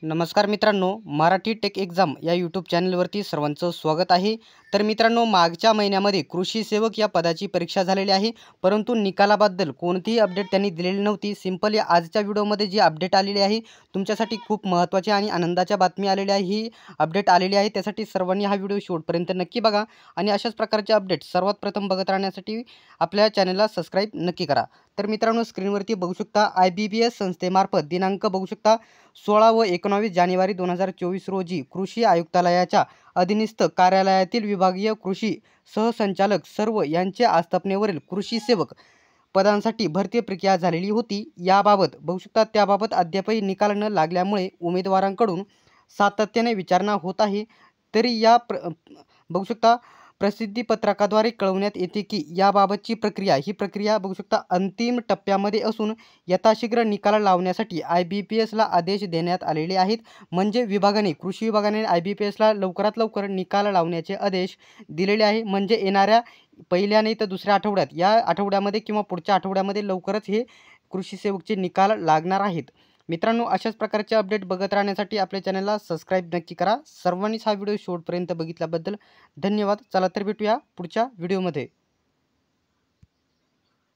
नमस्कार मित्रांनो, Marathi take exam या यूट्यूब चॅनलवरती सर्वांचं स्वागत आहे। तर मित्रांनो, मागच्या महिन्यामध्ये कृषी सेवक या पदाची परीक्षा झालेली आहे, परंतु निकालाबद्दल कोणतीही अपडेट त्यांनी दिलेली नव्हती। सिंपली आजच्या व्हिडिओमध्ये जी अपडेट आलेली आहे तुमच्यासाठी खूप महत्त्वाची आणि आनंदाची बातमी आलेली आहे। ही अपडेट आलेली आहे, त्यासाठी सर्वांनी हा व्हिडिओ शेवटपर्यंत नक्की बघा आणि अशाच प्रकारचे अपडेट सर्वात प्रथम बघत राहण्यासाठी आपल्या चॅनलला सबस्क्राइब नक्की करा। तर मित्रांनो, स्क्रीनवरती बघू शकता IBPS संस्थेमार्फत दिनांक बघू शकता 16 व 19 जानेवारी 2024 रोजी कृषी आयुक्तालयाच्या अधीनस्थ कार्यालयातील विभागीय कृषी सहसंचालक सर्व यांच्या आस्थापनेवरील कृषी सेवक पदांसाठी भरती प्रक्रिया झालेली होती। याबाबत बघू शकता त्याबाबत अद्यापही निकाल न लागल्यामुळे उमेदवारांकडून सातत्याने विचारणा होत आहे। तरी बघू शकता प्रसिद्धीपत्रकाद्वारे कळवण्यात येते की याबाबतची ही प्रक्रिया बघू शकता अंतिम टप्प्यामध्ये असून यथाशीघ्र निकाल लावण्यासाठी IBPSला आदेश देण्यात आलेले आहेत। म्हणजे कृषी विभागाने IBPSला लवकरात लवकर निकाल लावण्याचे आदेश दिलेले आहे। म्हणजे येणाऱ्या पहिल्या नाही तर दुसऱ्या आठवड्यात, या आठवड्यामध्ये किंवा पुढच्या आठवड्यामध्ये लवकरच हे कृषी सेवकचे निकाल लागणार आहेत। मित्रांनो, अशाच प्रकारचे अपडेट बघत राहण्यासाठी आपल्या चॅनलला सबस्क्राइब नक्की करा। सर्वांनीच हा व्हिडिओ शेवटपर्यंत बघितल्याबद्दल धन्यवाद। चला तर भेटूया पुढच्या व्हिडिओमध्ये।